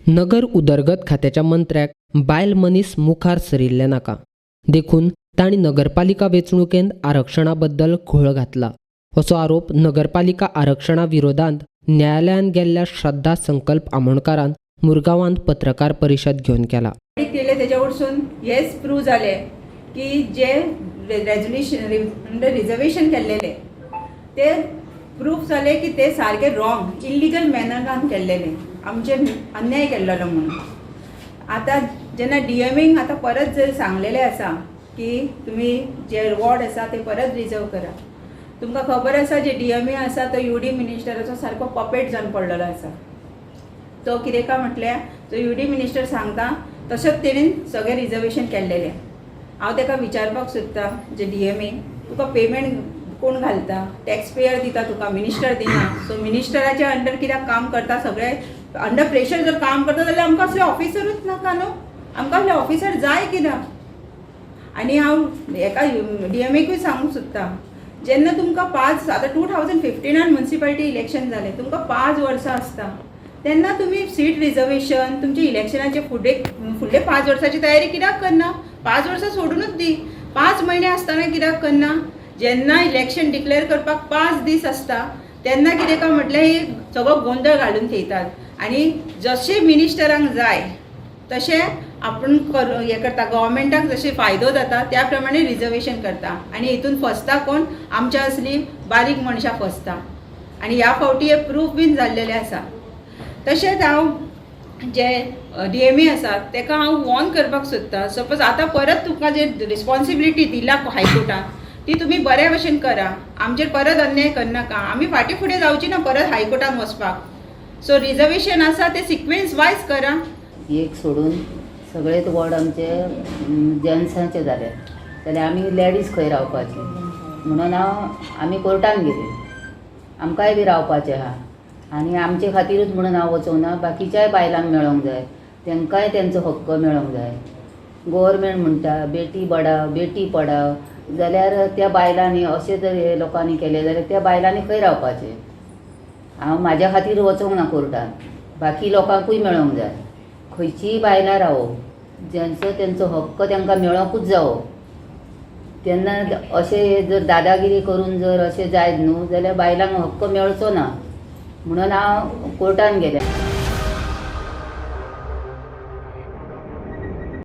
नगर उदरगत खात्याच्या मंत्र्याक बायल मनीस मुखार सरिल्ले नाका देखून तांणी नगरपालिका वेंचणुकेंत आरक्षणा बद्दल घोळ घातला असो आरोप नगरपालिका आरक्षणा विरोधांत न्यायालयान गेल्ल्या श्रद्धा संकल्प आमोणकारान मुरगांवांत पत्रकार परिशद घेवन केला. केले तेच्या वरसून हेच प्रूव जालें की जे रिजर्वेशन केल्लेले ते प्रूफ जाले की ते सारके रॉंग इल्लिगल मॅनरान केल्लेले आमचे अन्याय केल्लो म्हणून. आता जेन्ना DMAक आता परत जर सांगलेले आसा की तुम्ही जे वॉर्ड आसा ते परत रिजर्व करा. तुमकां खबर आसा जे DMA आसा तो UD मिनिस्टराचो सारको पपेट जावन पडलेलो आसा. तो कितें काय म्हटल्या तो UD मिनिस्टर सांगता तशेंच तेणेन सगळें रिजर्वेशन केल्लेलें. हांव ताका विचारपाक सोदता जे DMA तुका पेमेंट कोण घालता, टॅक्स पेयर दिता तुका, मिनिस्टर दिना. सो मिनिस्टराच्या अंडर कित्याक काम करता, सगळे अंडर प्रेशर जर काम करता जाल्यार आमकां असले ऑफिसरूच नाका न्हू. आमकां असले ऑफिसर जाय कित्याक. आनी हांव एका DMAकूय सांगूंक सोदता जेन्ना तुमकां 5 आतां 2015 म्युनिसिपालिटी इलेक्शन जालें, तुमकां 5 वर्सां आसता तेन्ना तुमी सीट रिजर्वेशन तुमचे इलेक्शनाचे फुडले 5 वर्सांची तयारी कित्याक करना. 5 वर्सां सोडूनच दी. 5 म्हयने आसतना कित्याक करना. जेन्ना इलेक्शन डिक्लेअर करपाक 5 दीस आसता तेन्ना कितें काय म्हटलें ही सगळो गोंधळ घालून थेयतात. आनी जशें मिनिस्टरांक जाय तशें आपण हें करता, गव्हर्मेंटाक जशें फायदो जाता त्या प्रमाणे रिजर्वेशन करता. आनी हितून फसता कोण, आमच्या असली बारीक मनशां फसता. आनी ह्या फावटी हे प्रूफ बीन जाल्लेले आसा. तशेंच हांव जे DMA आसा ताका हांव वॉर्न करपाक सोदता. सपोज आतां परत तुका जे रिस्पॉन्सिबिलिटी दिला हायकोर्टान ती तुम्ही बऱ्या भशेन करा. आमचेर परत अन्याय करनाका. आमी फाटीं फुडें जावची ना परत हायकोर्टान वचपाक. सो रिजर्वेशन आसा ते सिक्वेन्स वायज करा. एक सोडून सगळेच वॉर्ड आमचे जेन्ट्सांचे जाले जाल्यार आमी लेडीज खंय रावपाची म्हणून आमी कोर्टान गेली. आमकांय बी रावपाचें आहा आनी आमचे खातीरूच म्हणून हांव वचोना. बाकीच्याय बायलांक मेळोंक जाय, तांकांय तेंचो हक्क मेळोंक जाय. गव्हर्मेंट म्हणटा बेटी बढाव बेटी पढाव जाल्यार त्या बायलांनी अशें जर हे लोकांनी केलें जाल्यार त्या बायलांनी खंय रावपाचें. हांव म्हाज्या खातीर वचोंक ना कोर्टान, बाकी लोकांकूय मेळोंक जाय. खंयचीय बायलां रावो जेंचो तेंचो हक्क तांकां मेळोंकूच जावो. तेन्ना अशें जर दादागिरी करून जर अशें जायत न्हू जाल्यार बायलांक हक्क मेळचो ना म्हणून हांव कोर्टान गेलें.